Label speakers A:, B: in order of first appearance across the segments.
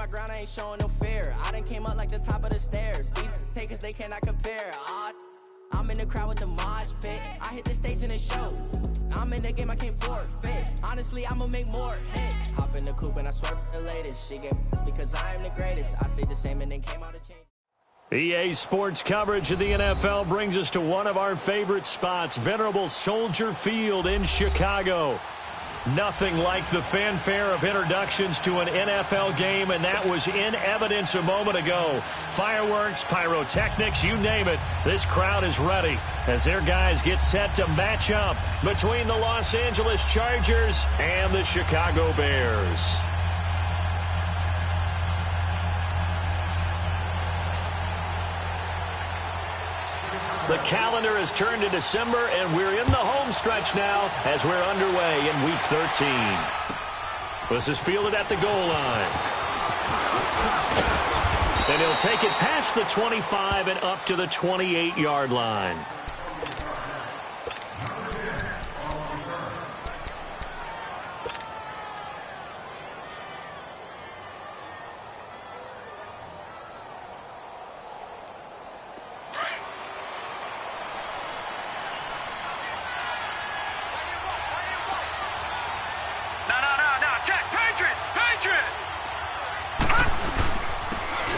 A: my ground, I ain't showing no fear. I done came up like the top of the stairs. These takers, they cannot compare. I'm in the crowd with the mosh pit. I hit the stage and it showed. I'm in the game, I can't forfeit. Honestly, I'ma make more hits. Hop in the coupe and I swear the latest. She get because I am the greatest. I stayed the same and then came out of change.
B: EA Sports coverage of the NFL brings us to one of our favorite spots, venerable Soldier Field in Chicago. Nothing like the fanfare of introductions to an NFL game, and that was in evidence a moment ago. Fireworks, pyrotechnics, you name it. This crowd is ready as their guys get set to match up between the Los Angeles Chargers and the Chicago Bears. The calendar has turned to December, and we're in the home stretch now as we're underway in Week 13. This is fielded at the goal line. And he'll take it past the 25 and up to the 28-yard line.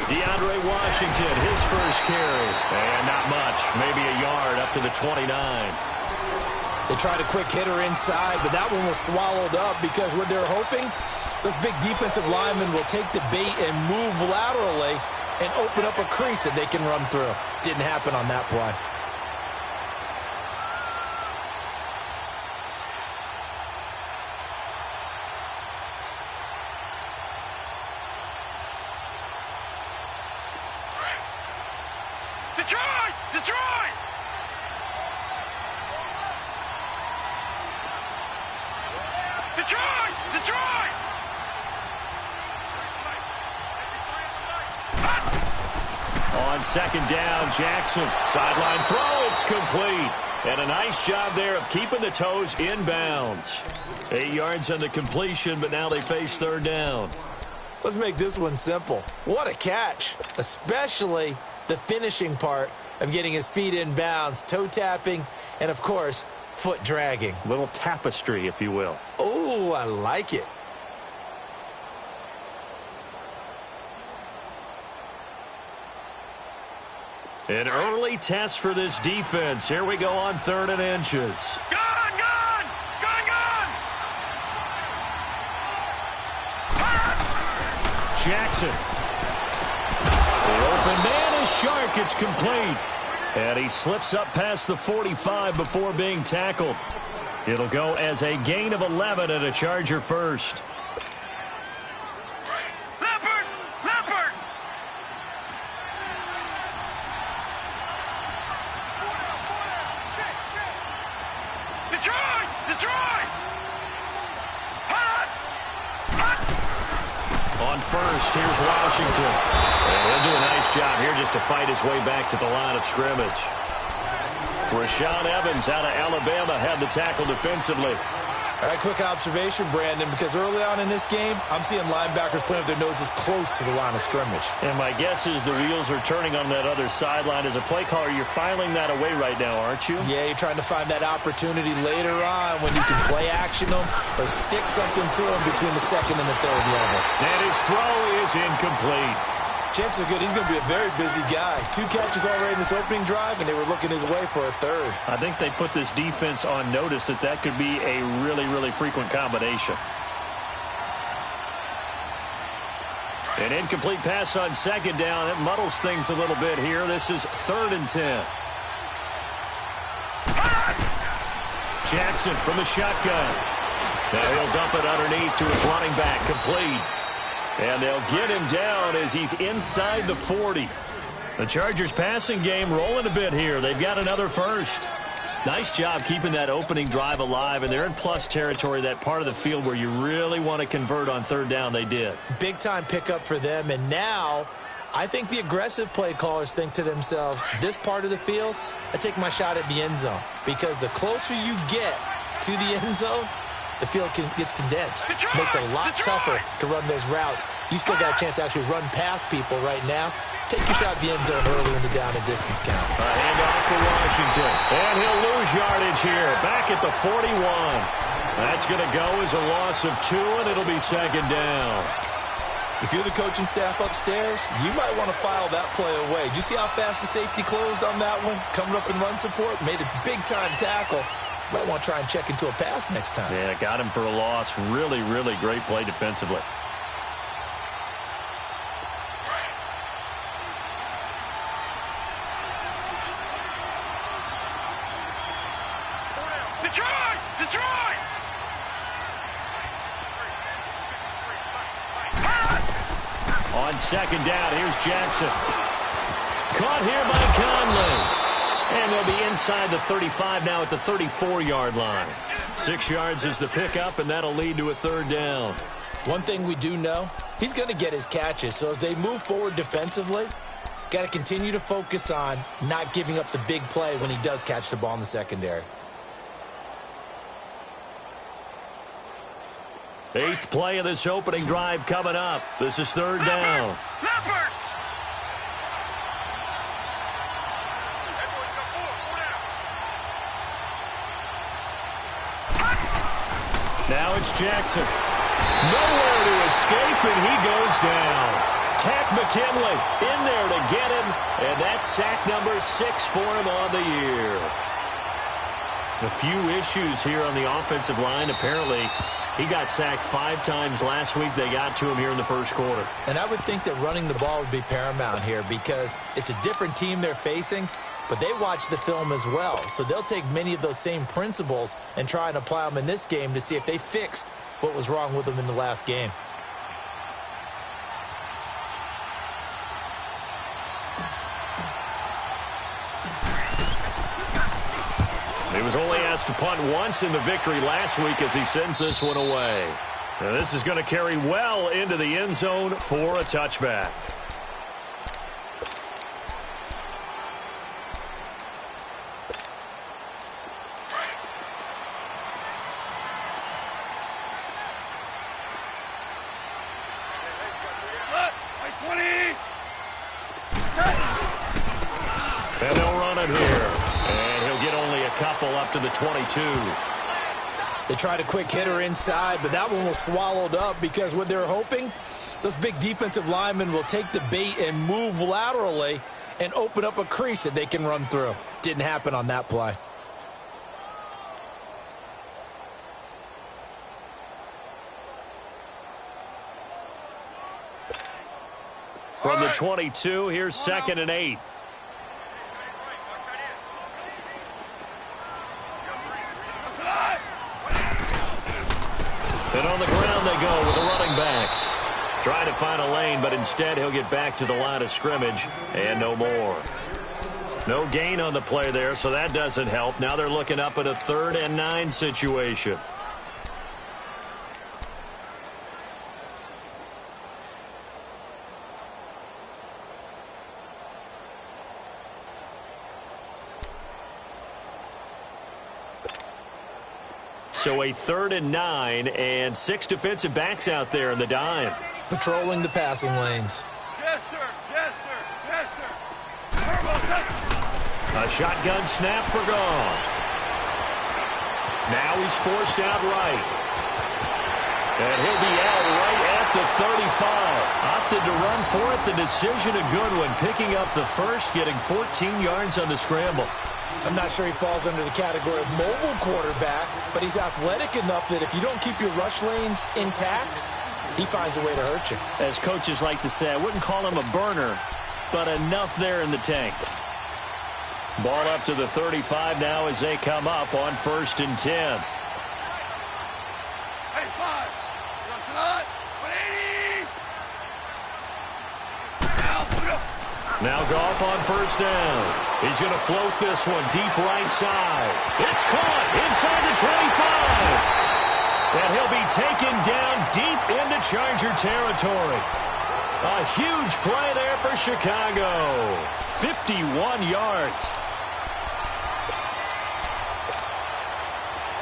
B: DeAndre Washington, his first carry. And not much, maybe a yard up to the 29.
C: They tried a quick hitter inside, but that one was swallowed up because what they're hoping, those big defensive linemen will take the bait and move laterally and open up a crease that they can run through. Didn't happen on that play.
D: Detroit!
B: On second down, Jackson. Sideline throw, it's complete. And a nice job there of keeping the toes in bounds. 8 yards on the completion, but now they face third down.
C: Let's make this one simple. What a catch, especially the finishing part of getting his feet in bounds, toe tapping, and of course, foot dragging.
B: Little tapestry, if you will.
C: Oh, I like it.
B: An early test for this defense. Here we go on 3rd and inches.
D: Gone!
B: Jackson. The open man is Shark. It's complete. And he slips up past the 45 before being tackled. It'll go as a gain of 11 and a Charger first.
D: Leopard! Detroit!
B: On first, here's Washington. And he'll do a nice job here just to fight his way back to the line of scrimmage. Rashaan Evans out of Alabama had the tackle defensively.
C: All right, quick observation, Brandon, because early on in this game, I'm seeing linebackers playing with their noses close to the line of scrimmage.
B: And my guess is the wheels are turning on that other sideline. As a play caller, you're filing that away right now, aren't you?
C: Yeah, you're trying to find that opportunity later on when you can play action them or stick something to them between the second and the third level.
B: And his throw is incomplete.
C: Chances are good he's going to be a very busy guy. 2 catches already in this opening drive, and they were looking his way for a third.
B: I think they put this defense on notice that could be a really, really frequent combination. An incomplete pass on second down. It muddles things a little bit here. This is 3rd and 10. Jackson from the shotgun. Now he'll dump it underneath to his running back. Complete. And they'll get him down as he's inside the 40. The Chargers passing game rolling a bit here. They've got another first. Nice job keeping that opening drive alive, and they're in plus territory, that part of the field where you really want to convert on 3rd down. They did.
C: Big-time pickup for them, and now I think the aggressive play callers think to themselves, this part of the field, I take my shot at the end zone, because the closer you get to the end zone, the field gets condensed. Makes it a lot tougher to run those routes. You still got a chance to actually run past people right now. Take your shot at the end zone early in the down and distance count.
B: A handoff for Washington. And he'll lose yardage here. Back at the 41. That's going to go as a loss of 2, and it'll be second down.
C: If you're the coaching staff upstairs, you might want to file that play away. Do you see how fast the safety closed on that one? Coming up in run support, made a big-time tackle. Might want to try and check into a pass next time.
B: Yeah, got him for a loss. Really, really great play defensively.
D: Detroit! Detroit!
B: On second down, here's Jackson. Caught here by Conley. And they'll be inside the 35 now at the 34-yard line. 6 yards is the pickup, and that'll lead to a third down.
C: One thing we do know, he's going to get his catches. So as they move forward defensively, got to continue to focus on not giving up the big play when he does catch the ball in the secondary.
B: 8th play of this opening drive coming up. This is third down.
D: Leopard!
B: Now it's Jackson. Nowhere to escape, and he goes down. Takk McKinley in there to get him, and that's sack number 6 for him on the year. A few issues here on the offensive line. Apparently, he got sacked 5 times last week. They got to him here in the first quarter.
C: And I would think that running the ball would be paramount here because it's a different team they're facing, but they watch the film as well. So they'll take many of those same principles and try and apply them in this game to see if they fixed what was wrong with them in the last game.
B: He was only asked to punt once in the victory last week as he sends this one away. Now this is going to carry well into the end zone for a touchback. And they'll run it here. And he'll get only a couple up to the 22.
C: They tried a quick hitter inside, but that one was swallowed up because what they're hoping, those big defensive linemen will take the bait and move laterally and open up a crease that they can run through. Didn't happen on that play.
B: From the 22, here's 2nd and 8. And on the ground they go with a running back. Trying to find a lane, but instead he'll get back to the line of scrimmage and no more. No gain on the play there, so that doesn't help. Now they're looking up at a 3rd and 9 situation. So a 3rd and 9 and 6 defensive backs out there in the dime.
C: Patrolling the passing lanes.
B: A shotgun snap for Goff. Now he's forced out right. And he'll be out right at the 35. Opted to run for it. The decision a good one. Picking up the first, getting 14 yards on the scramble.
C: I'm not sure he falls under the category of mobile quarterback, but he's athletic enough that if you don't keep your rush lanes intact, he finds a way to hurt you.
B: As coaches like to say, I wouldn't call him a burner, but enough there in the tank. Ball up to the 35 now as they come up on 1st and 10. Now Goff on 1st down. He's going to float this one deep right side. It's caught inside the 25. And he'll be taken down deep into Charger territory. A huge play there for Chicago. 51 yards.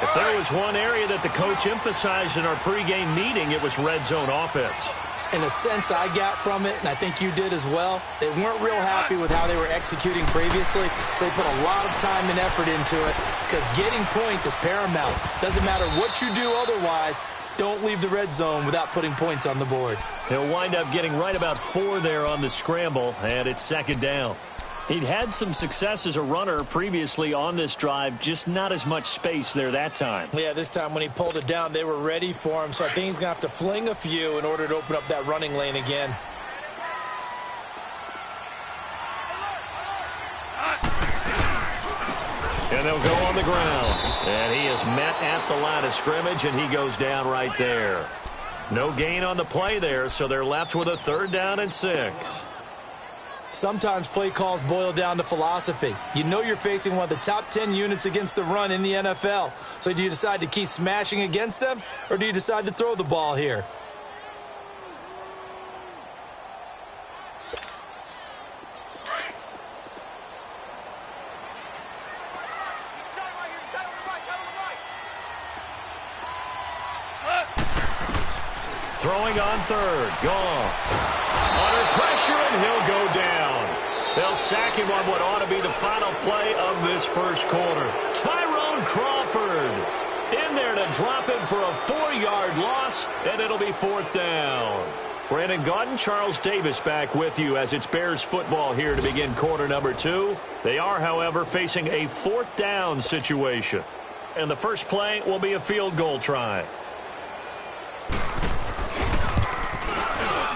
B: If there was one area that the coach emphasized in our pregame meeting, it was red zone offense.
C: In a sense I got from it, and I think you did as well, they weren't real happy with how they were executing previously, so they put a lot of time and effort into it because getting points is paramount. Doesn't matter what you do otherwise, don't leave the red zone without putting points on the board.
B: He'll wind up getting right about 4 there on the scramble, and it's second down. He'd had some success as a runner previously on this drive, just not as much space there that time.
C: Yeah, this time when he pulled it down, they were ready for him, so I think he's going to have to fling a few in order to open up that running lane again.
B: And they'll go on the ground. And he is met at the line of scrimmage, and he goes down right there. No gain on the play there, so they're left with a 3rd down and 6.
C: Sometimes play calls boil down to philosophy. You know you're facing one of the top 10 units against the run in the NFL. So do you decide to keep smashing against them, or do you decide to throw the ball here?
B: Throwing on 3rd. Goff. Under pressure, and he'll go down. They'll sack him on what ought to be the final play of this first quarter. Tyrone Crawford in there to drop him for a 4-yard loss, and it'll be 4th down. Brandon Gaudin, Charles Davis back with you as it's Bears football here to begin quarter number 2. They are, however, facing a 4th down situation. And the first play will be a field goal try.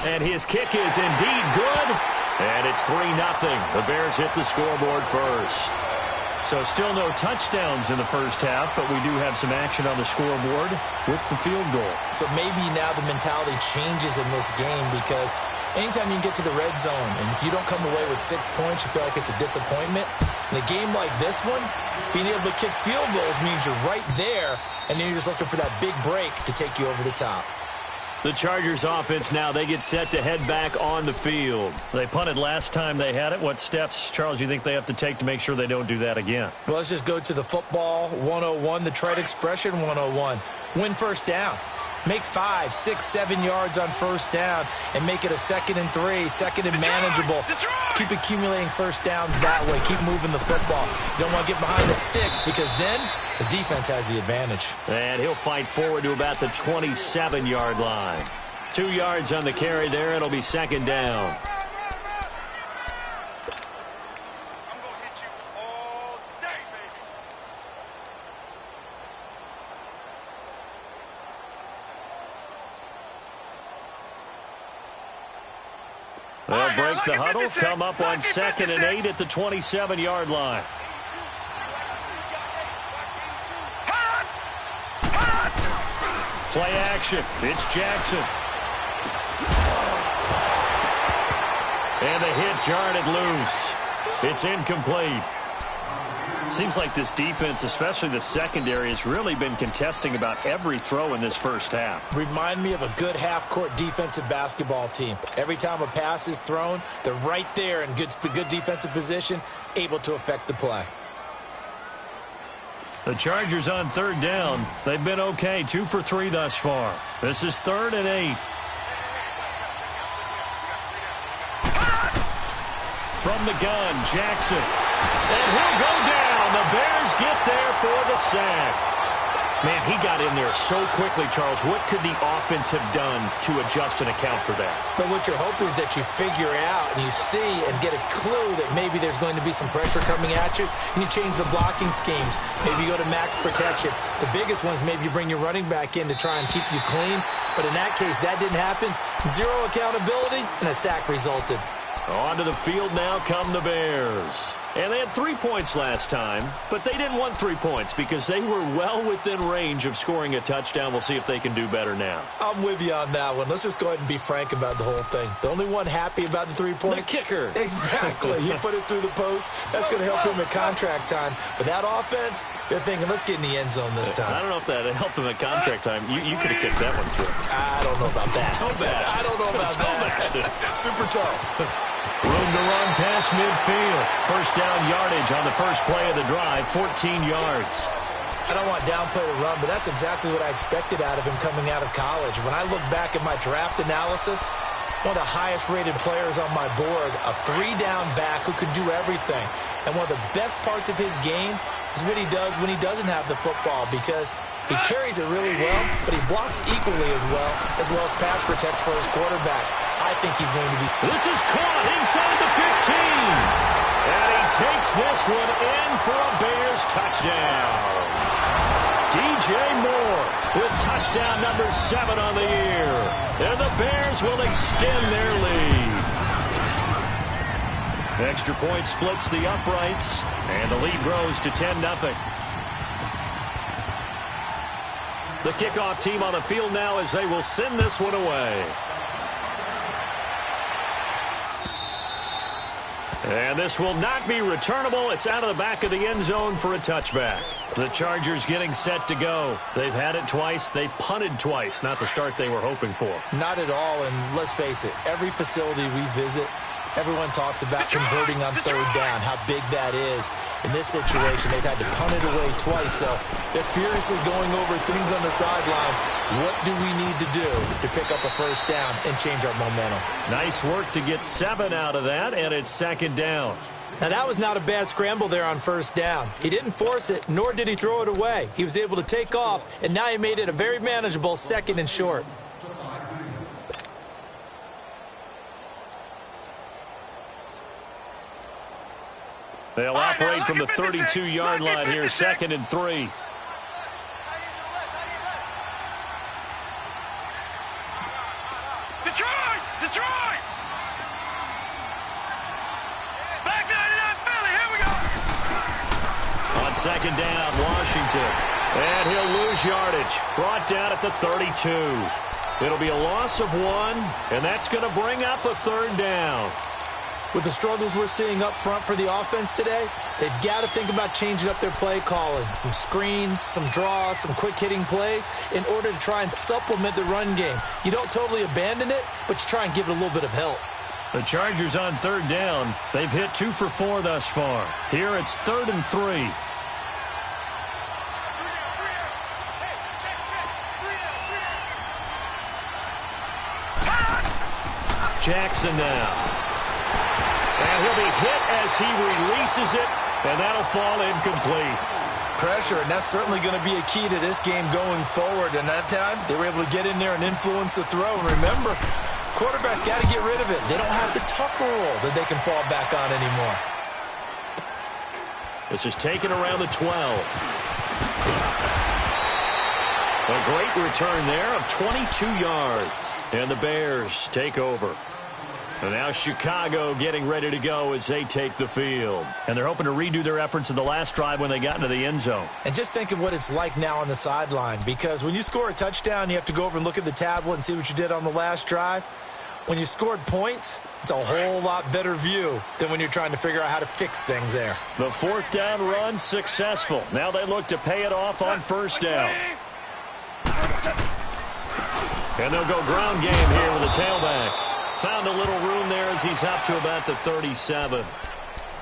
B: And his kick is indeed good. And it's 3-0. The Bears hit the scoreboard first. So still no touchdowns in the first half, but we do have some action on the scoreboard with the field goal.
C: So maybe now the mentality changes in this game because anytime you can get to the red zone, and if you don't come away with 6 points, you feel like it's a disappointment. In a game like this one, being able to kick field goals means you're right there, and then you're just looking for that big break to take you over the top.
B: The Chargers offense now, they get set to head back on the field. They punted last time they had it. What steps, Charles, you think they have to take to make sure they don't do that again?
C: Well, let's just go to the football 101, the trade expression 101. Win first down. Make 5, 6, 7 yards on first down and make it a 2nd and 3, 2nd and manageable. Keep accumulating first downs that way. Keep moving the football. You don't want to get behind the sticks because then the defense has the advantage.
B: And he'll fight forward to about the 27-yard line. 2 yards on the carry there. It'll be 2nd down. They'll break the huddle, come up on 2nd and 8 at the 27-yard line. Play action. It's Jackson. And the hit jarred it loose. It's incomplete. Seems like this defense, especially the secondary, has really been contesting about every throw in this first half.
C: Remind me of a good half-court defensive basketball team. Every time a pass is thrown, they're right there in good defensive position, able to affect the play.
B: The Chargers on 3rd down. They've been okay, 2 for 3 thus far. This is 3rd and 8. From the gun, Jackson. And he'll go down. The Bears get there for the sack. Man, he got in there so quickly, Charles. What could the offense have done to adjust and account for that?
C: But what you're hoping is that you figure out and you see and get a clue that maybe there's going to be some pressure coming at you, and you change the blocking schemes. Maybe you go to max protection. The biggest one is maybe you bring your running back in to try and keep you clean. But in that case, that didn't happen. 0 accountability, and a sack resulted.
B: Onto the field now come the Bears. And they had 3 points last time, but they didn't want 3 points because they were well within range of scoring a touchdown. We'll see if they can do better now.
C: I'm with you on that one. Let's just go ahead and be frank about the whole thing. The only one happy about the 3-point?
B: The kicker.
C: Exactly. You put it through the post. That's going to help him at contract time. But that offense, they're thinking, let's get in the end zone this time.
B: I don't know if that helped him at contract time. You could have kicked that one through.
C: I don't know about that.
B: Toe bash.
C: I don't know about that. Super toe.
B: Room to run past midfield. First down yardage on the first play of the drive, 14 yards.
C: I don't want to downplay the run, but that's exactly what I expected out of him coming out of college. When I look back at my draft analysis, one of the highest-rated players on my board, a three-down back who can do everything. And one of the best parts of his game is what he does when he doesn't have the football, because he carries it really well, but he blocks equally as well as pass protects for his quarterback. I think he's going to be...
B: This is caught inside the 15. And he takes this one in for a Bears touchdown. DJ Moore with touchdown number 7 on the year. And the Bears will extend their lead. Extra point splits the uprights, and the lead grows to 10-0. The kickoff team on the field now as they will send this one away. And this will not be returnable. It's out of the back of the end zone for a touchback. The Chargers getting set to go. They've had it twice. They've punted twice. Not the start they were hoping for.
C: Not at all, and let's face it, every facility we visit, everyone talks about converting on third down, how big that is. In this situation, they've had to punt it away twice, so they're furiously going over things on the sidelines. What do we need to do to pick up a first down and change our momentum?
B: Nice work to get 7 out of that, and it's second down.
C: Now, that was not a bad scramble there on first down. He didn't force it, nor did he throw it away. He was able to take off, and now he made it a very manageable second and short.
B: They'll operate from the 32-yard line here, second and 3.
D: Detroit! Back 99 Philly, here we go!
B: On second down, Washington. And he'll lose yardage. Brought down at the 32. It'll be a loss of 1, and that's going to bring up a third down.
C: With the struggles we're seeing up front for the offense today, they've got to think about changing up their play calling. Some screens, some draws, some quick-hitting plays in order to try and supplement the run game. You don't totally abandon it, but you try and give it a little bit of help.
B: The Chargers on third down. They've hit 2 for 4 thus far. Here it's 3rd and 3. Jackson now. And he'll be hit as he releases it, and that'll fall incomplete.
C: Pressure, and that's certainly going to be a key to this game going forward. And that time, they were able to get in there and influence the throw. And remember, quarterbacks got to get rid of it. They don't have the Tucker rule that they can fall back on anymore.
B: This is taken around the 12. A great return there of 22 yards. And the Bears take over. And now Chicago getting ready to go as they take the field. And they're hoping to redo their efforts in the last drive when they got into the end zone.
C: And just think of what it's like now on the sideline, because when you score a touchdown, you have to go over and look at the tablet and see what you did on the last drive. When you scored points, it's a whole lot better view than when you're trying to figure out how to fix things there.
B: The 4th down run successful. Now they look to pay it off on first down. And they'll go ground game here with a tailback. Found a little room there as he's up to about the 37.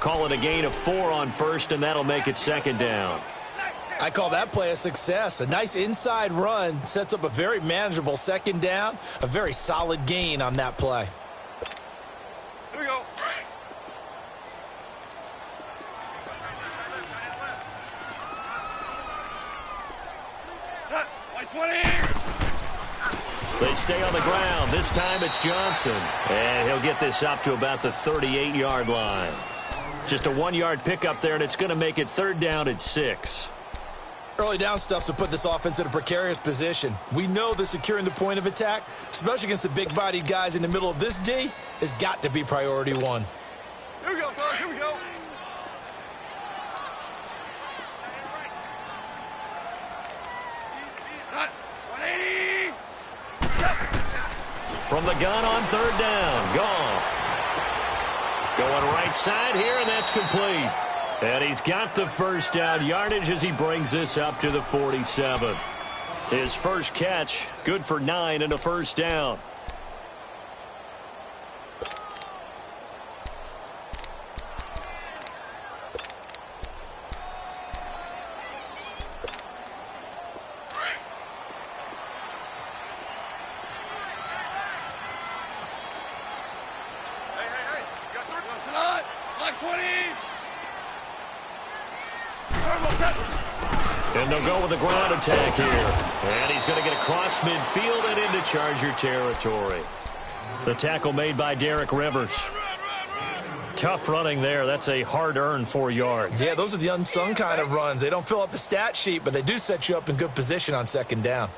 B: Call it a gain of 4 on first, and that'll make it second down.
C: I call that play a success. A nice inside run sets up a very manageable second down. A very solid gain on that play.
D: Here we go. White 20!
B: They stay on the ground. This time it's Johnson. And he'll get this up to about the 38-yard line. Just a 1-yard pickup there, and it's going to make it 3rd down at 6.
C: Early down stuff's to put this offense in a precarious position. We know that securing the point of attack, especially against the big-bodied guys in the middle of this D, has got to be priority 1.
D: Here we go, fellas. Here we go.
B: From the gun on 3rd down, Goff. Going right side here, and that's complete. And he's got the first down yardage as he brings this up to the 47. His first catch, good for 9 and a first down. And they'll go with the ground attack here. And he's going to get across midfield and into Charger territory. The tackle made by Derek Rivers. Tough running there. That's a hard-earned 4 yards.
C: Yeah, those are the unsung kind of runs. They don't fill up the stat sheet, but they do set you up in good position on second down.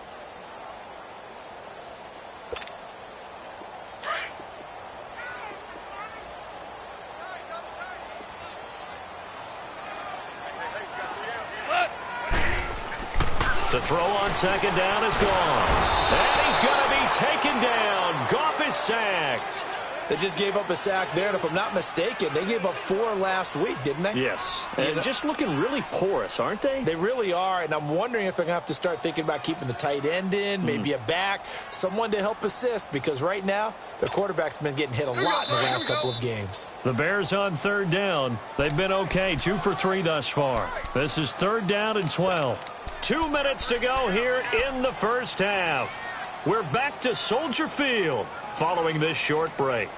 B: To throw on second down is gone. And he's going to be taken down. Goff is sacked.
C: They just gave up a sack there, and if I'm not mistaken, they gave up 4 last week, didn't they?
B: Yes, and just looking really porous, aren't they?
C: They really are, and I'm wondering if they're going to have to start thinking about keeping the tight end in, maybe a back, someone to help assist, because right now, their quarterback's been getting hit a lot in the last couple of games.
B: The Bears on third down. They've been okay, 2 for 3 thus far. This is third down and 12. 2 minutes to go here in the first half. We're back to Soldier Field following this short break.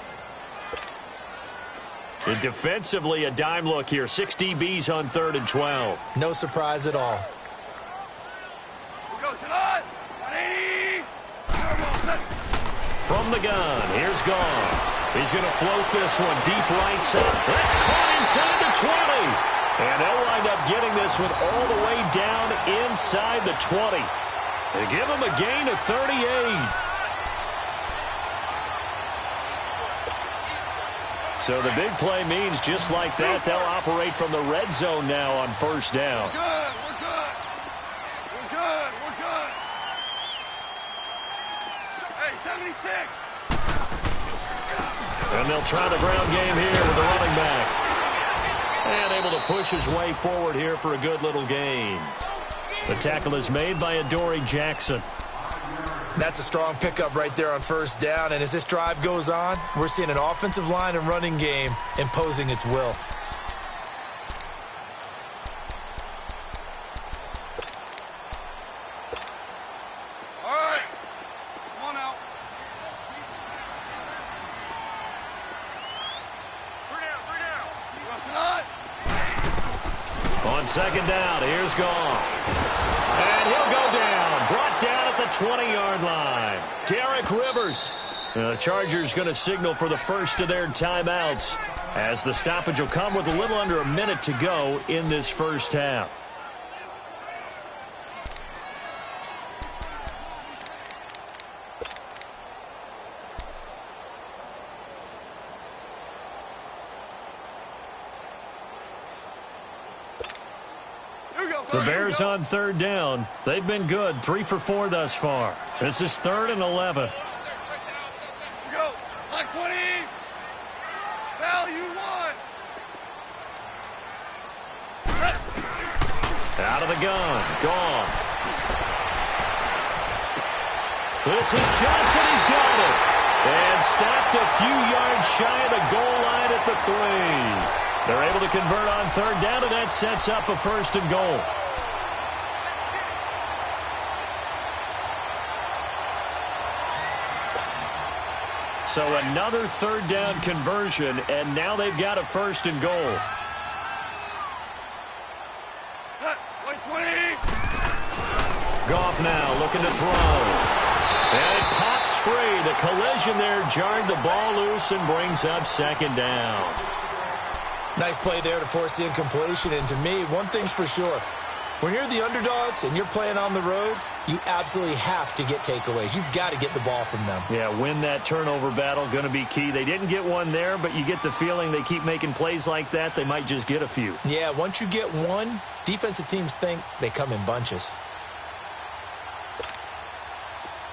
B: And defensively, a dime look here. 6 DBs on third and 12.
C: No surprise at all.
B: From the gun, here's Goff. He's going to float this one deep right side. That's caught inside the 20. And they'll wind up getting this one all the way down inside the 20. They give him a gain of 38. So the big play means just like that, they'll operate from the red zone now on first down.
D: We're good. Hey, 76.
B: And they'll try the ground game here with the running back. And able to push his way forward here for a good little gain. The tackle is made by Adoree Jackson.
C: That's a strong pickup right there on first down, and as this drive goes on, we're seeing an offensive line and running game imposing its will.
D: All right. Come on out. 3 down.
B: On second down, here's Goff. And he'll go down. Brought down at the 20-yard line. Derek Rivers. The Chargers going to signal for the first of their timeouts as the stoppage will come with a little under a minute to go in this first half. The Bears on third down. They've been good. 3 for 4 thus far. This is third and 11.
D: Go. Like 20. Value 1.
B: Out of the gun. Gone. This is Johnson. He's got it. And stopped a few yards shy of the goal line at the 3. They're able to convert on third down, and that sets up a first and goal. So another third down conversion, and now they've got a first and goal.
D: Like 20.
B: Goff now looking to throw. And it pops free. The collision there jarred the ball loose and brings up second down.
C: Nice play there to force the incompletion, and to me, one thing's for sure. When you're the underdogs and you're playing on the road, you absolutely have to get takeaways. You've got to get the ball from them.
B: Yeah, win that turnover battle, going to be key. They didn't get one there, but you get the feeling they keep making plays like that, they might just get a few.
C: Yeah, once you get one, defensive teams think they come in bunches.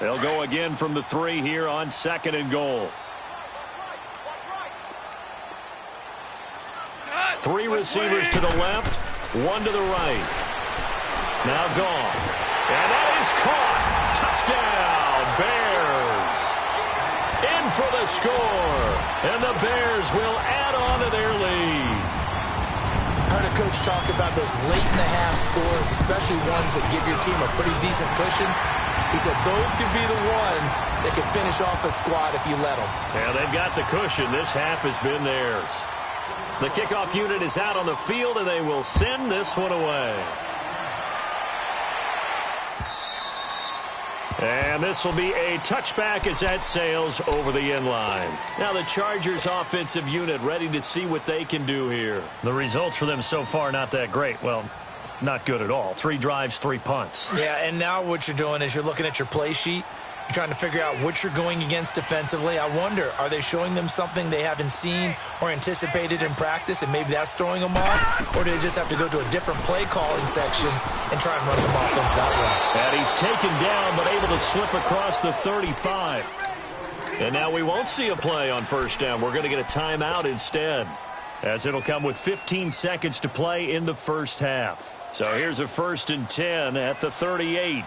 B: They'll go again from the 3 here on second and goal. 3 receivers to the left, 1 to the right. Now Goff. And that is caught. Touchdown, Bears. In for the score. And the Bears will add on to their lead.
C: I heard a coach talk about those late-in-the-half scores, especially ones that give your team a pretty decent cushion. He said those could be the ones that could finish off a squad if you let them.
B: Yeah, they've got the cushion. This half has been theirs. The kickoff unit is out on the field, and they will send this one away. And this will be a touchback as that sails over the end line. Now the Chargers offensive unit ready to see what they can do here. The results for them so far not that great. Well, not good at all. 3 drives, 3 punts.
C: Yeah, and now what you're doing is you're looking at your play sheet. You're trying to figure out what you're going against defensively. I wonder, are they showing them something they haven't seen or anticipated in practice, and maybe that's throwing them off? Or do they just have to go to a different play calling section and try and run some offense that way?
B: And he's taken down, but able to slip across the 35. And now we won't see a play on first down. We're going to get a timeout instead, as it'll come with 15 seconds to play in the first half. So here's a 1st and 10 at the 38.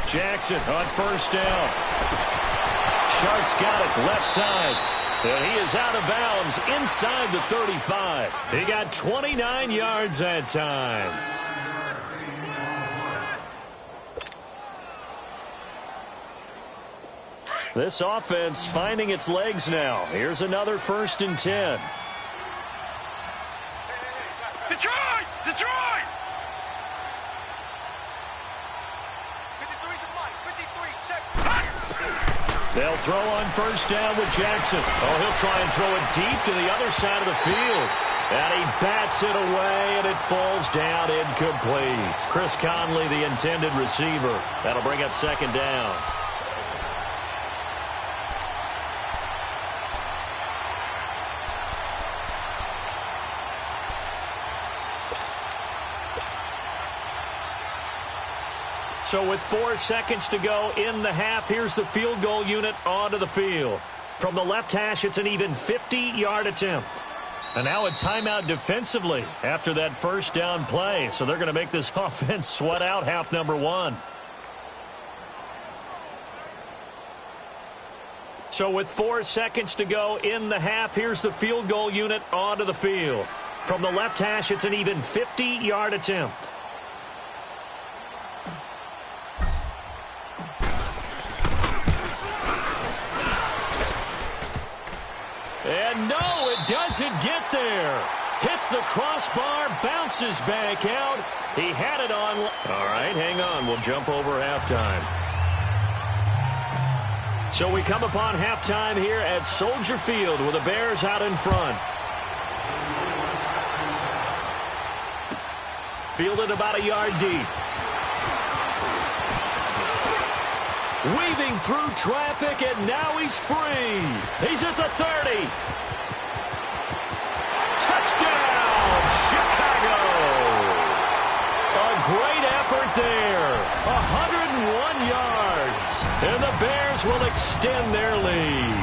B: Jackson on first down. Sharks got it left side. And he is out of bounds inside the 35. He got 29 yards that time. This offense finding its legs now. Here's another 1st and 10.
D: Detroit! Detroit!
B: They'll throw on first down with Jackson. Oh, he'll try and throw it deep to the other side of the field. And he bats it away, and it falls down incomplete. Chris Conley, the intended receiver. That'll bring up 2nd down. So with 4 seconds to go in the half, here's the field goal unit onto the field. From the left hash, it's an even 50-yard attempt. And now a timeout defensively after that first down play. So they're going to make this offense sweat out half number 1. So with 4 seconds to go in the half, here's the field goal unit onto the field. From the left hash, it's an even 50-yard attempt. And no, it doesn't get there. Hits the crossbar, bounces back out. He had it on. All right, hang on. We'll jump over halftime. So we come upon halftime here at Soldier Field with the Bears out in front. Fielded about a yard deep. Weaving through traffic, and now he's free. He's at the 30. Touchdown, Chicago. A great effort there. 101 yards. And the Bears will extend their lead.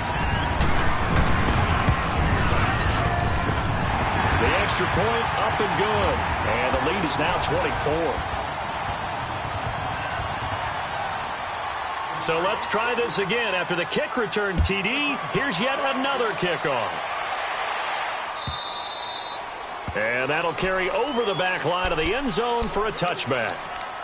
B: The extra point up and good. And the lead is now 24. So let's try this again. After the kick return TD, here's yet another kickoff. And that'll carry over the back line of the end zone for a touchback.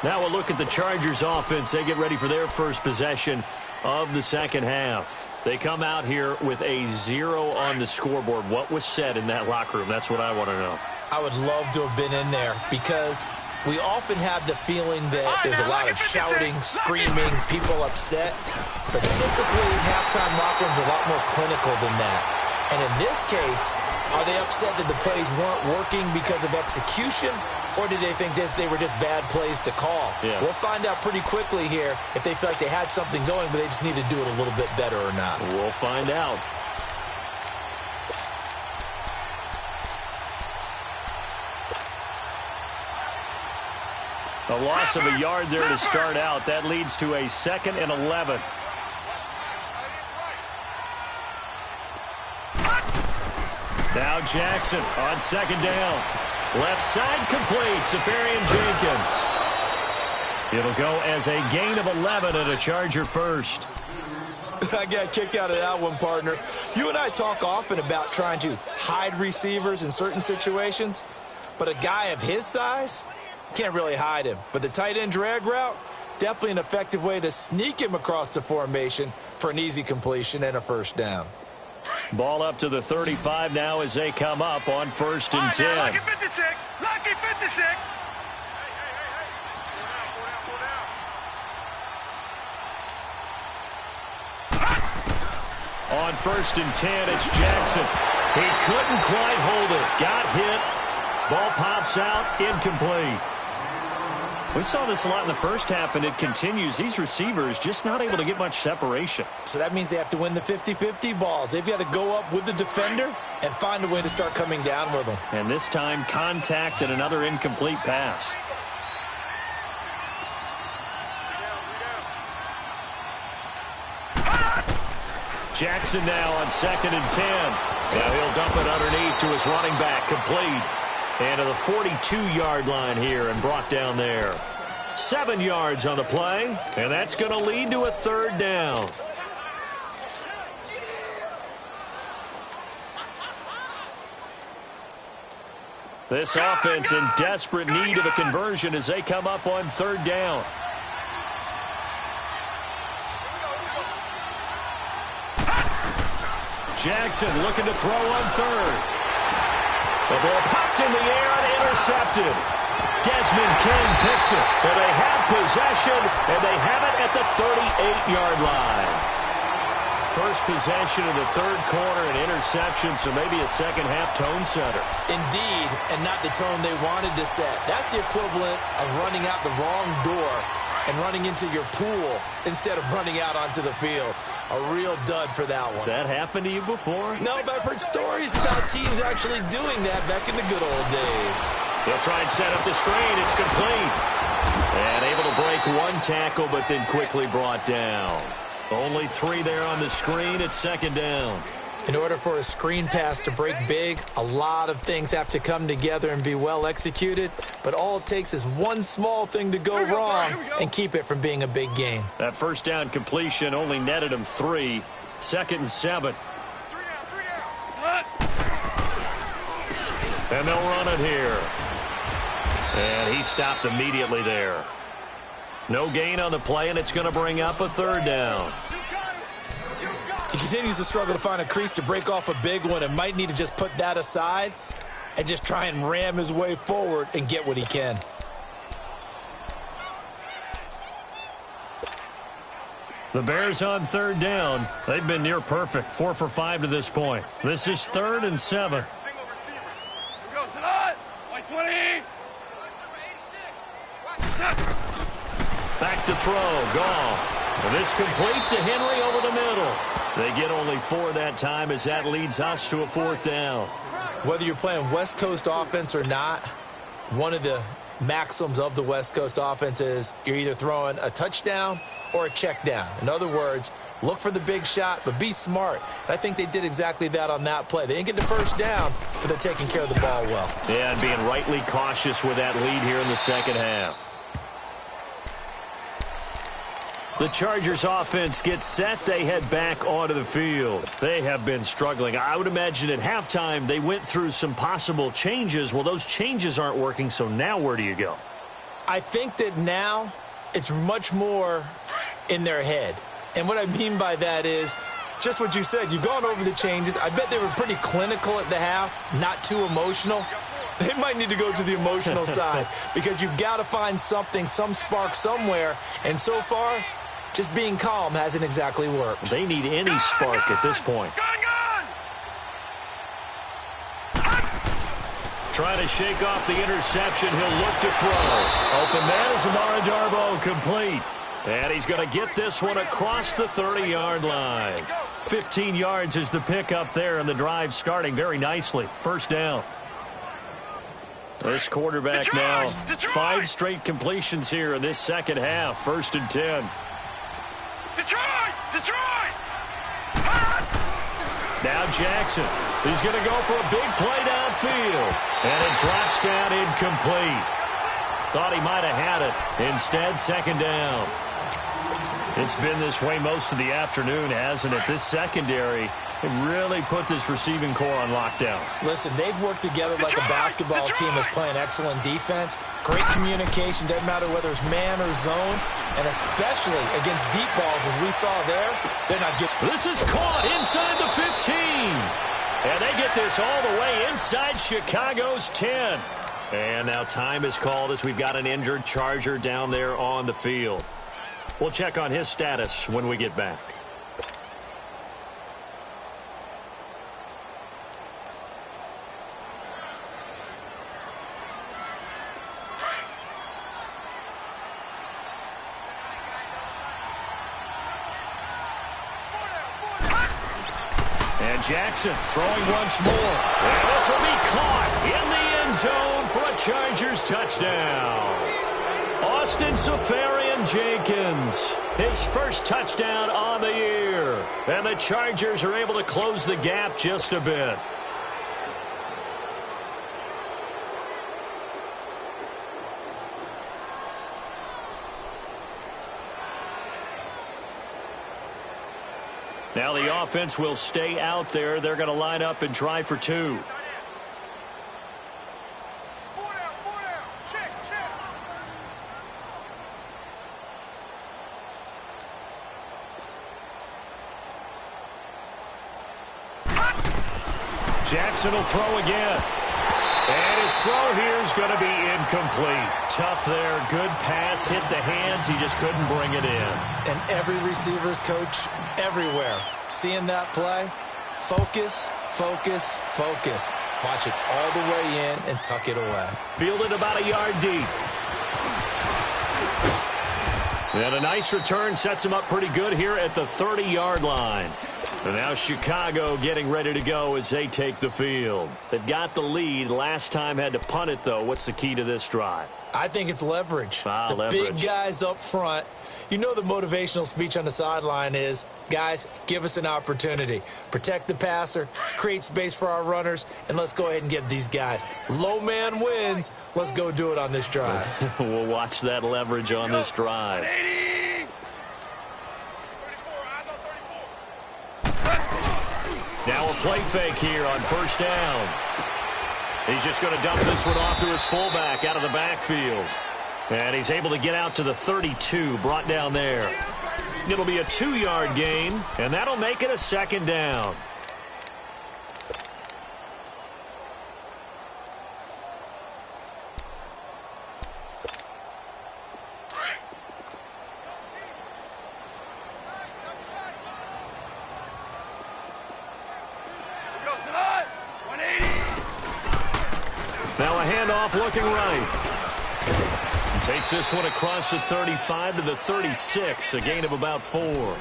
B: Now we'll look at the Chargers offense. They get ready for their first possession of the second half. They come out here with a 0 on the scoreboard. What was said in that locker room? That's what I want to know.
C: I would love to have been in there because we often have the feeling that there's a lot of shouting, screaming, people upset. But typically, halftime locker rooms are a lot more clinical than that. And in this case, are they upset that the plays weren't working because of execution? Or did they think they were just bad plays to call?
B: Yeah.
C: We'll find out pretty quickly here if they feel like they had something going, but they just need to do it a little bit better or not.
B: We'll find out. A loss of a yard there to start out. That leads to a 2nd and 11. Now Jackson on 2nd down. Left side complete. Safarian Jenkins. It'll go as a gain of 11 and a Charger first.
C: I got a kick out of that one, partner. You and I talk often about trying to hide receivers in certain situations. But a guy of his size, can't really hide him. But the tight end drag route, definitely an effective way to sneak him across the formation for an easy completion and a first down.
B: Ball up to the 35 now as they come up on 1st and 10.
D: Lucky 56. Lucky 56.
B: On 1st and 10, it's Jackson. He couldn't quite hold it. Got hit. Ball pops out. Incomplete. We saw this a lot in the first half, and it continues. These receivers just not able to get much separation.
C: So that means they have to win the 50-50 balls. They've got to go up with the defender and find a way to start coming down with them.
B: And this time, contact and another incomplete pass. Jackson now on 2nd and 10. Now he'll dump it underneath to his running back, complete. And to the 42-yard line here and brought down there. 7 yards on the play, and that's going to lead to a 3rd down. This offense in desperate need of a conversion as they come up on 3rd down. Jackson looking to throw on 3rd. The ball popped in the air and intercepted. Desmond King picks it. But they have possession, and they have it at the 38-yard line. First possession of the 3rd quarter, an interception, so maybe a second-half tone setter.
C: Indeed, and not the tone they wanted to set. That's the equivalent of running out the wrong door and running into your pool instead of running out onto the field. A real dud for that one.
B: Has that happened to you before?
C: No, but I've heard stories about teams actually doing that back in the good old days.
B: They'll try and set up the screen. It's complete. And able to break one tackle, but then quickly brought down. Only 3 there on the screen. It's 2nd down.
C: In order for a screen pass to break big, a lot of things have to come together and be well executed. But all it takes is one small thing to go wrong and keep it from being a big game.
B: That first down completion only netted him 3. 2nd and 7. And they'll run it here. And he stopped immediately there. No gain on the play, and it's going to bring up a 3rd down.
C: He continues to struggle to find a crease to break off a big one and might need to just put that aside and just try and ram his way forward and get what he can.
B: The Bears on 3rd down. They've been near perfect. 4 for 5 to this point. This is 3rd and 7.
D: Single receiver. Here we go, Sadat. White 20.
B: Back to throw. Goff. And this complete to Henry over the middle. They get only 4 that time as that leads us to a 4th down.
C: Whether you're playing West Coast offense or not, one of the maxims of the West Coast offense is you're either throwing a touchdown or a check down. In other words, look for the big shot, but be smart. And I think they did exactly that on that play. They didn't get the first down, but they're taking care of the ball well.
B: Yeah, and being rightly cautious with that lead here in the second half. The Chargers offense gets set. They head back onto the field. They have been struggling. I would imagine at halftime they went through some possible changes. Well, those changes aren't working, so now where do you go?
C: I think that now it's much more in their head. And what I mean by that is just what you said. You've gone over the changes. I bet they were pretty clinical at the half, not too emotional. They might need to go to the emotional side because you've got to find something, some spark somewhere. And so far, just being calm hasn't exactly worked.
B: They need any spark at this point. Trying to shake off the interception. He'll look to throw. Open man is Amara Darboh, complete. And he's going to get this one across the 30-yard line. 15 yards is the pickup there, and the drive starting very nicely. 1st down. This quarterback now, 5 straight completions here in this second half. 1st and 10.
D: Detroit!
B: Now Jackson. He's going to go for a big play downfield. And it drops down incomplete. Thought he might have had it. Instead, 2nd down. It's been this way most of the afternoon, hasn't it? This secondary really put this receiving core on lockdown.
C: Listen, they've worked together like a basketball team that's playing excellent defense. Great communication, doesn't matter whether it's man or zone, and especially against deep balls, as we saw there, they're not getting...
B: This is caught inside the 15. And they get this all the way inside Chicago's 10. And now time is called as we've got an injured Charger down there on the field. We'll check on his status when we get back. And Jackson throwing once more. And this will be caught in the end zone for a Chargers touchdown. Austin Seferian-Jenkins, his first touchdown on the year. And the Chargers are able to close the gap just a bit. Now the offense will stay out there. They're going to line up and try for two. Jackson will throw again. And his throw here is going to be incomplete. Tough there. Good pass. Hit the hands. He just couldn't bring it in.
C: And every receiver's coach everywhere, seeing that play, focus, focus, focus. Watch it all the way in and tuck it away.
B: Fielded about a yard deep. And a nice return sets him up pretty good here at the 30-yard line. And now Chicago getting ready to go as they take the field. They've got the lead. Last time had to punt it, though. What's the key to this drive?
C: I think it's leverage.
B: Leverage.
C: Big guys up front. You know the motivational speech on the sideline is, guys, give us an opportunity. Protect the passer, create space for our runners, and let's go ahead and get these guys. Low man wins. Let's go do it on this drive.
B: We'll watch that leverage on this drive. Now a play fake here on first down. He's just going to dump this one off to his fullback out of the backfield. And he's able to get out to the 32, brought down there. It'll be a 2-yard gain, and that'll make it a second down. Now a handoff looking right. Takes this one across the 35 to the 36, a gain of about 4.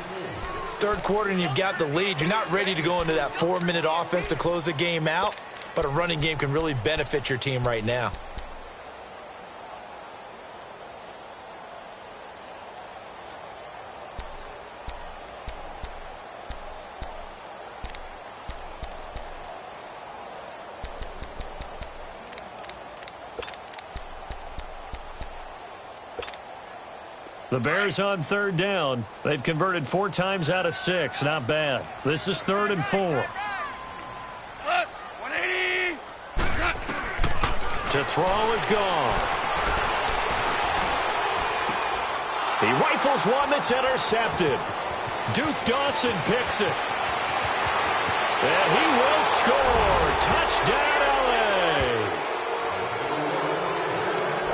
C: Third quarter and you've got the lead. You're not ready to go into that 4-minute offense to close the game out, but a running game can really benefit your team right now.
B: The Bears on third down. They've converted 4 times out of 6. Not bad. This is 3rd and 4.
D: 180.
B: To throw is gone. He rifles one that's intercepted. Duke Dawson picks it. And he will score. Touchdown, LA.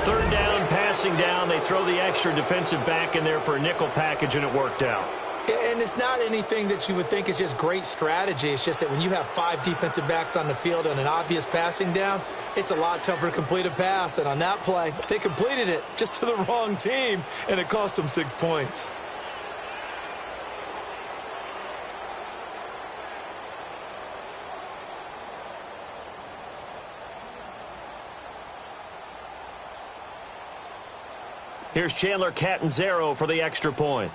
B: Third down, passing down. They throw the extra defensive back in there for a nickel package, and it worked out.
C: And it's not anything that you would think is just great strategy. It's just that when you have 5 defensive backs on the field on an obvious passing down, it's a lot tougher to complete a pass. And on that play, they completed it just to the wrong team, and it cost them 6 points.
B: Here's Chandler Catanzaro for the extra point.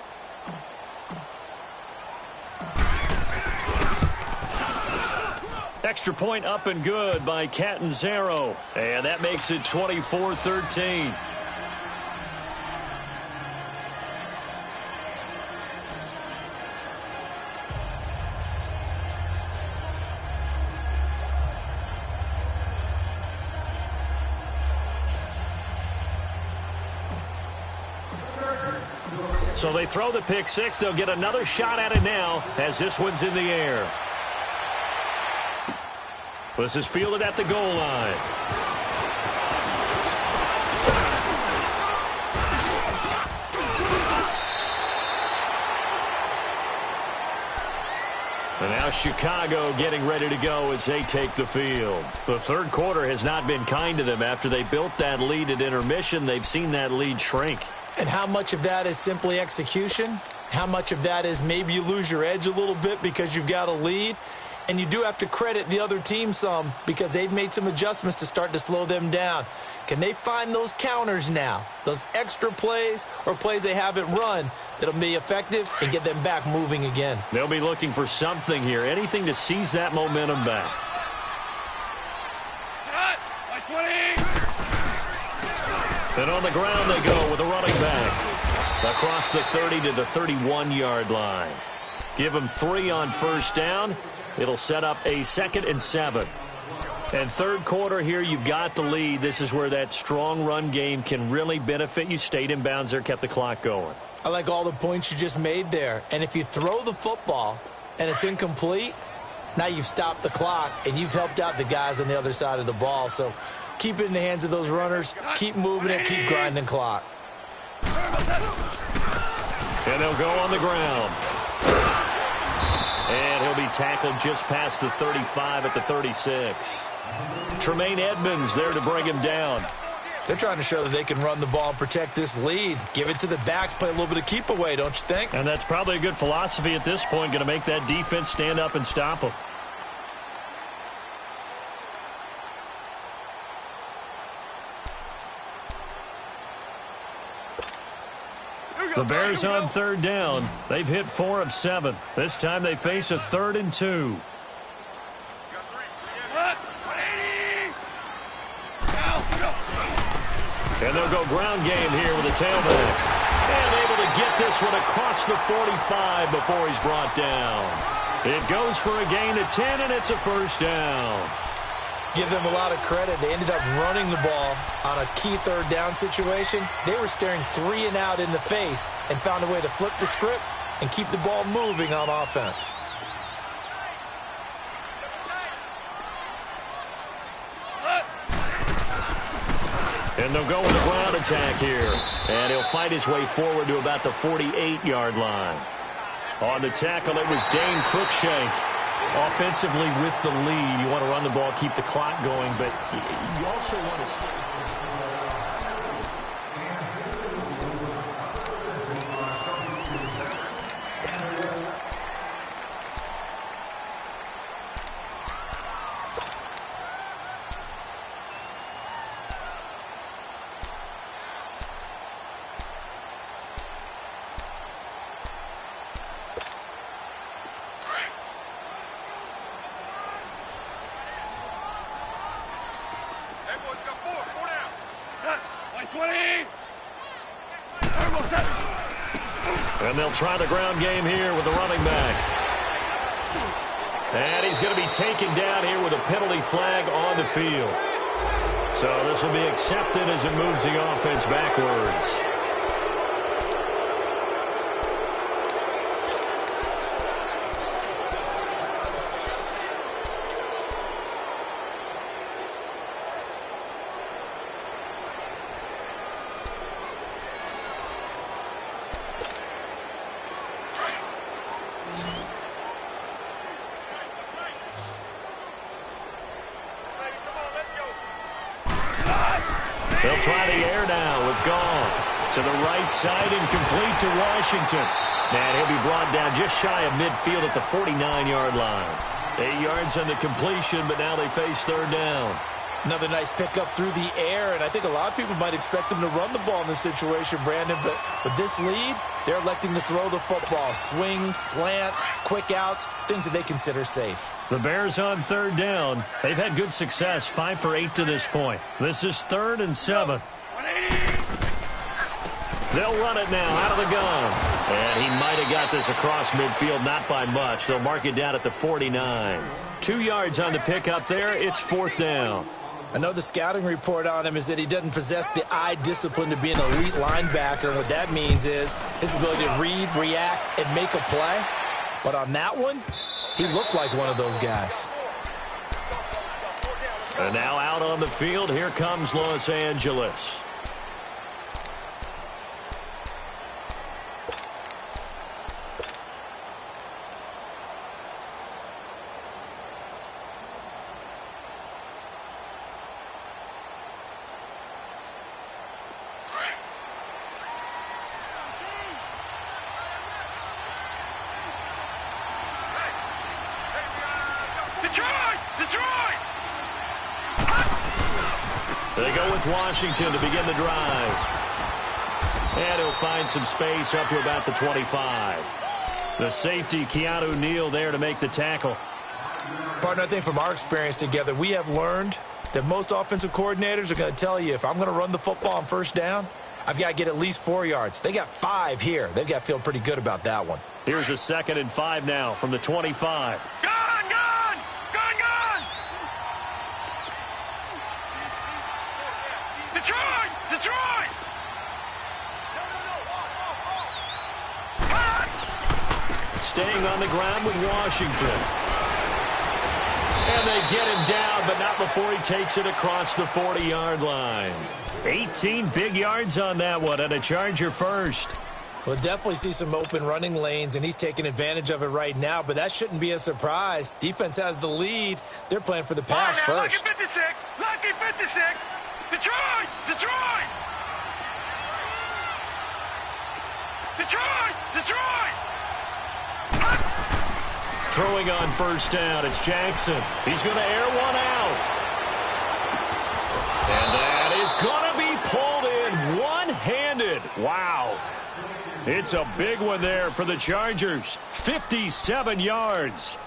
B: Extra point up and good by Catanzaro. And that makes it 24-13. So they throw the pick six. They'll get another shot at it now as this one's in the air. This is fielded at the goal line. And now Chicago getting ready to go as they take the field. The third quarter has not been kind to them. After they built that lead at intermission, they've seen that lead shrink.
C: And how much of that is simply execution? How much of that is maybe you lose your edge a little bit because you've got a lead? And you do have to credit the other team some because they've made some adjustments to start to slow them down. Can they find those counters now, those extra plays or plays they haven't run that'll be effective and get them back moving again?
B: They'll be looking for something here, anything to seize that momentum back.
D: By 20.
B: And on the ground they go with a running back. Across the 30 to the 31-yard line. Give them 3 on first down. It'll set up a 2nd and 7. And third quarter here, you've got the lead. This is where that strong run game can really benefit you. Stayed in bounds there, kept the clock going.
C: I like all the points you just made there. And if you throw the football and it's incomplete, now you've stopped the clock and you've helped out the guys on the other side of the ball. So keep it in the hands of those runners. Keep moving it. Keep grinding clock.
B: And they'll go on the ground. And he'll be tackled just past the 35 at the 36. Tremaine Edmonds there to bring him down.
C: They're trying to show that they can run the ball and protect this lead. Give it to the backs, play a little bit of keep away, don't you think?
B: And that's probably a good philosophy at this point, going to make that defense stand up and stop them. The Bears on third down. They've hit 4 of 7. This time they face a 3rd and 2. And they'll go ground game here with a tailback. And able to get this one across the 45 before he's brought down. It goes for a gain of 10, and it's a first down.
C: Give them a lot of credit. They ended up running the ball on a key third down situation. They were staring 3 and out in the face and found a way to flip the script and keep the ball moving on offense.
B: And they'll go with a ground attack here. And he'll fight his way forward to about the 48-yard line. On the tackle, it was Dane Cruikshank. Offensively with the lead, you want to run the ball, keep the clock going, but you also want to stay. And they'll try the ground game here with the running back. And he's going to be taken down here with a penalty flag on the field. So this will be accepted as it moves the offense backwards. They'll try the air now with Goff to the right side and complete to Washington. And he'll be brought down just shy of midfield at the 49-yard line. 8 yards on the completion, but now they face third down.
C: Another nice pickup through the air, and I think a lot of people might expect them to run the ball in this situation, Brandon, but with this lead, they're electing to throw the football. Swings, slants, quick outs, things that they consider safe.
B: The Bears on third down. They've had good success, 5 for 8 to this point. This is 3rd and 7. They'll run it now out of the gun. And he might have got this across midfield, not by much. They'll mark it down at the 49. 2 yards on the pickup there. It's 4th down.
C: I know the scouting report on him is that he doesn't possess the eye discipline to be an elite linebacker. What that means is his ability to read, react, and make a play. But on that one, he looked like one of those guys.
B: And now out on the field, here comes Los Angeles. They go with Washington to begin the drive. And he'll find some space up to about the 25. The safety, Keanu Neal, there to make the tackle.
C: Partner, I think from our experience together, we have learned that most offensive coordinators are going to tell you, if I'm going to run the football on first down, I've got to get at least 4 yards. They got 5 here. They've got to feel pretty good about that one.
B: Here's a 2nd and 5 now from the 25.
D: Detroit!
B: Staying on the ground with Washington. And they get him down, but not before he takes it across the 40-yard line. 18 big yards on that one, and a Charger first.
C: We'll definitely see some open running lanes, and he's taking advantage of it right now, but that shouldn't be a surprise. Defense has the lead. They're playing for the pass first.
D: Lucky 56! Lucky 56! Detroit! Detroit! Detroit! Detroit!
B: Throwing on first down, it's Jackson. He's going to air one out. And that is going to be pulled in one-handed. Wow. It's a big one there for the Chargers. 57 yards.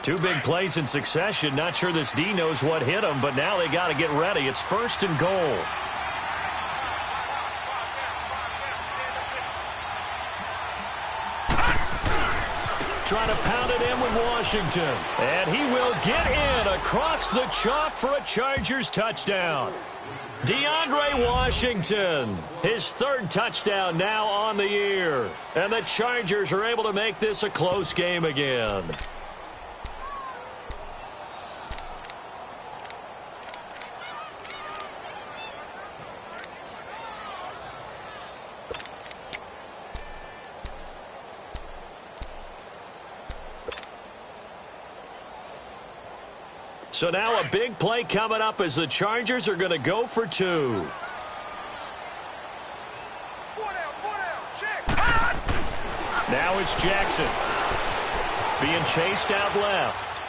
B: Two big plays in succession. Not sure this D knows what hit him, but now they got to get ready. It's 1st and goal. Trying to pound it in with Washington. And he will get in across the chalk for a Chargers touchdown. DeAndre Washington, his 3rd touchdown now on the year. And the Chargers are able to make this a close game again. So now a big play coming up as the Chargers are going to go for 2. Now it's Jackson. Being chased out left.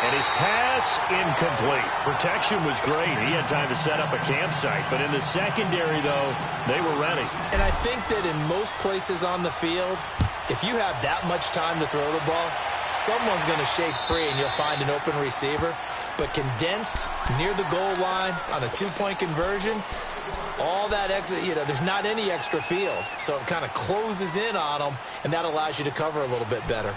B: And his pass incomplete. Protection was great. He had time to set up a campsite. But in the secondary, though, they were ready.
C: And I think that in most places on the field, if you have that much time to throw the ball, someone's going to shake free and you'll find an open receiver. But condensed near the goal line on a 2-point conversion, all that extra, there's not any extra field. So it kind of closes in on them, and that allows you to cover a little bit better.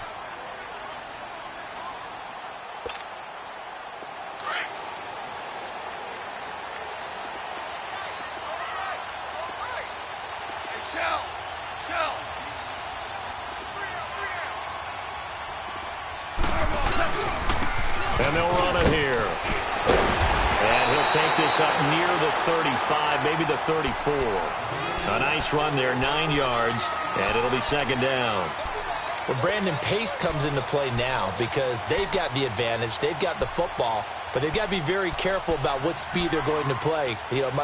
B: And they'll run it here. And he'll take this up near the 35, maybe the 34. A nice run there, 9 yards, and it'll be 2nd down.
C: Well, Brandon, pace comes into play now because they've got the advantage. They've got the football, but they've got to be very careful about what speed they're going to play.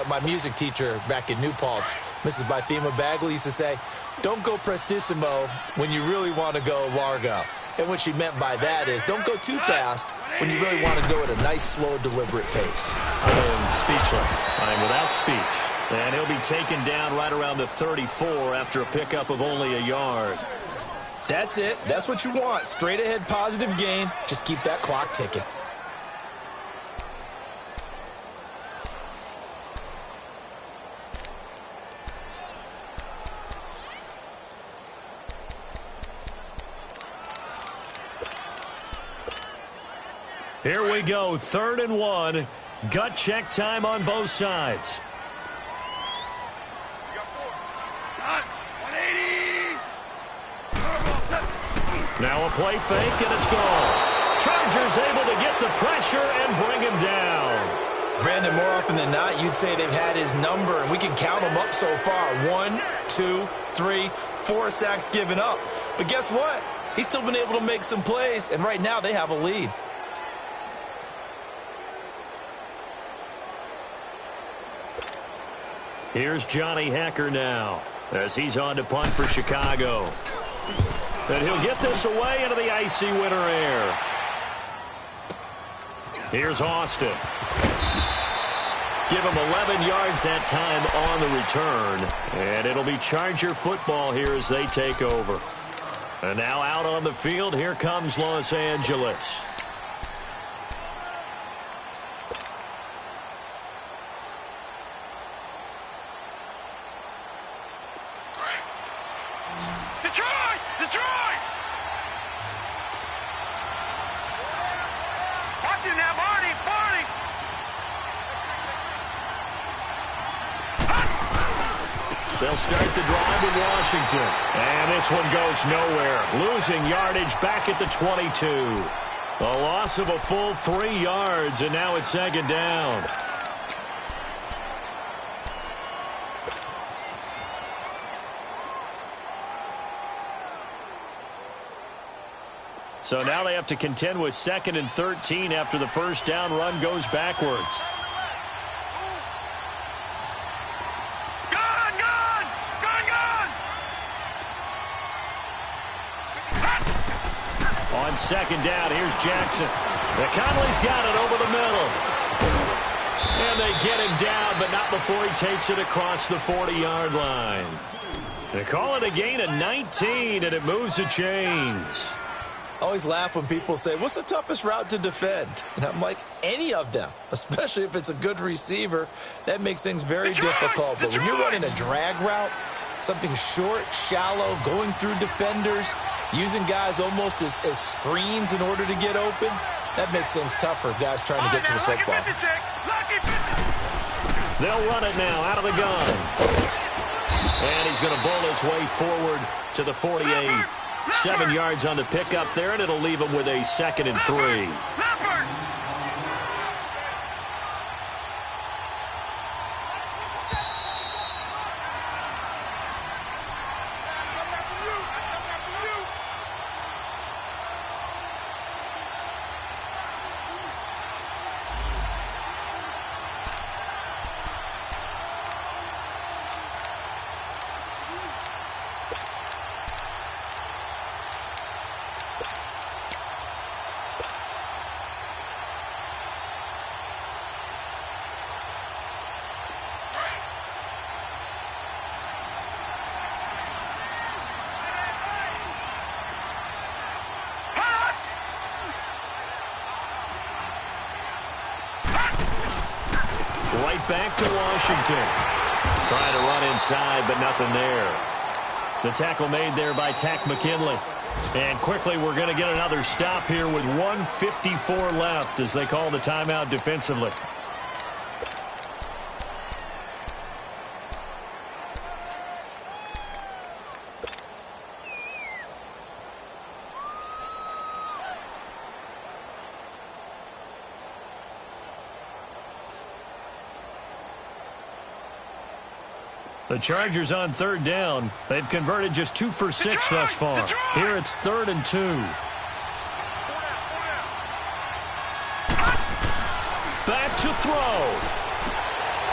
C: My music teacher back in New Paltz, Mrs. Bythema Bagley, used to say, don't go prestissimo when you really want to go largo. And what she meant by that is don't go too fast when you really want to go at a nice, slow, deliberate pace.
B: I am speechless. I am without speech. And he'll be taken down right around the 34 after a pickup of only a yard.
C: That's it. That's what you want. Straight ahead positive gain. Just keep that clock ticking.
B: Here we go, 3rd and 1. Gut check time on both sides. Now a play fake, and it's gone. Chargers able to get the pressure and bring him down.
C: Brandon, more often than not, you'd say they've had his number, and we can count them up so far. 1, 2, 3, 4 sacks given up. But guess what? He's still been able to make some plays, and right now they have a lead.
B: Here's Johnny Hekker now as he's on to punt for Chicago. And he'll get this away into the icy winter air. Here's Austin. Give him 11 yards that time on the return. And it'll be Charger football here as they take over. And now out on the field, here comes Los Angeles. They'll start the drive in Washington. And this one goes nowhere. Losing yardage back at the 22. A loss of a full 3 yards, and now it's 2nd down. So now they have to contend with 2nd and 13 after the first down run goes backwards. On 2nd down, here's Jackson. Conley's got it over the middle. And they get him down, but not before he takes it across the 40-yard line. They call it a gain of 19, and it moves the chains.
C: I always laugh when people say, what's the toughest route to defend? And I'm like, any of them, especially if it's a good receiver. That makes things very difficult. But when you're running a drag route, something short, shallow, going through defenders, using guys almost as screens in order to get open, that makes things tough for guys trying to get to the football.
B: They'll run it now out of the gun. And he's going to bowl his way forward to the 48. 7 yards on the pickup there, and it'll leave him with a 2nd and 3. Right back to Washington. Trying to run inside, but nothing there. The tackle made there by Takk McKinley. And quickly, we're going to get another stop here with 1:54 left as they call the timeout defensively. The Chargers on 3rd down. They've converted just 2 for 6 thus far. Here it's 3rd and 2. Back to throw.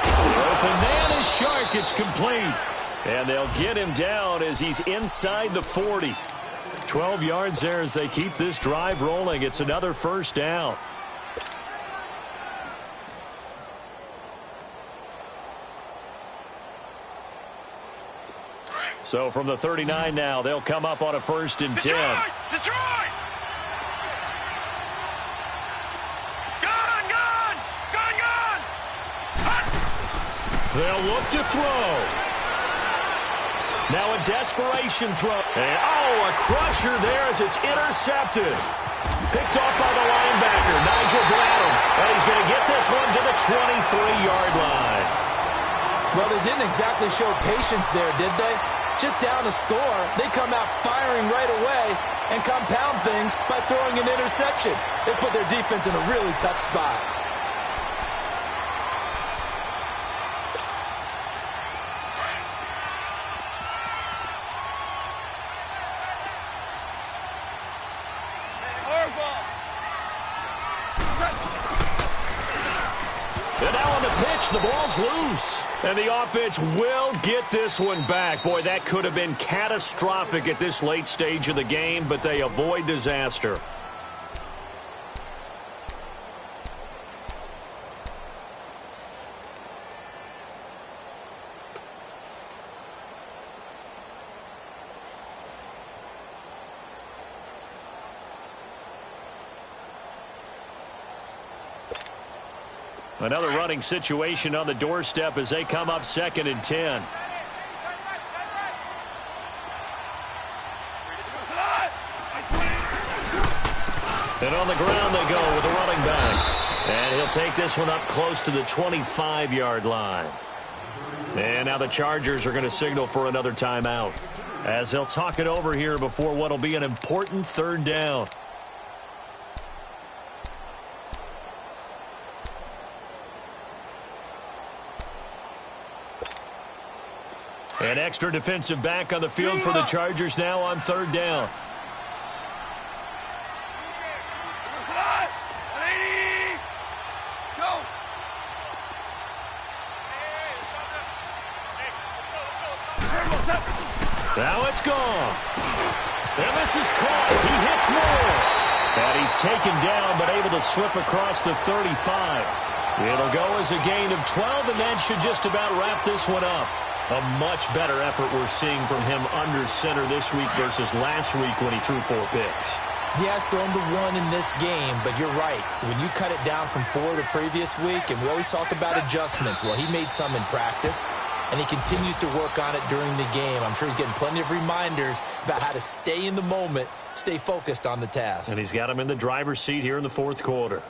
B: The open man is Shark. It's complete. And they'll get him down as he's inside the 40. 12 yards there as they keep this drive rolling. It's another 1st down. So from the 39 now, they'll come up on a 1st and 10.
D: Detroit!
B: They'll look to throw. Now a desperation throw. And, a crusher there as it's intercepted. Picked off by the linebacker, Nigel Bradham. And he's going to get this one to the 23-yard line.
C: Well, they didn't exactly show patience there, did they? Just down a score, they come out firing right away and compound things by throwing an interception. They put their defense in a really tough spot.
B: And now on the pitch, the ball's loose. And the offense will get this one back. Boy, that could have been catastrophic at this late stage of the game, but they avoid disaster. Another running situation on the doorstep as they come up 2nd and 10. And on the ground they go with a running back. And he'll take this one up close to the 25-yard line. And now the Chargers are going to signal for another timeout, as they'll talk it over here before what will be an important 3rd down. An extra defensive back on the field for the Chargers now on 3rd down. Now it's gone. And this is caught. He hits Moore. And he's taken down but able to slip across the 35. It'll go as a gain of 12, and that should just about wrap this one up. A much better effort we're seeing from him under center this week versus last week when he threw 4 picks.
C: He has thrown the 1 in this game, but you're right. When you cut it down from 4 the previous week, and we always talk about adjustments, well, he made some in practice, and he continues to work on it during the game. I'm sure he's getting plenty of reminders about how to stay in the moment, stay focused on the task.
B: And he's got him in the driver's seat here in the 4th quarter.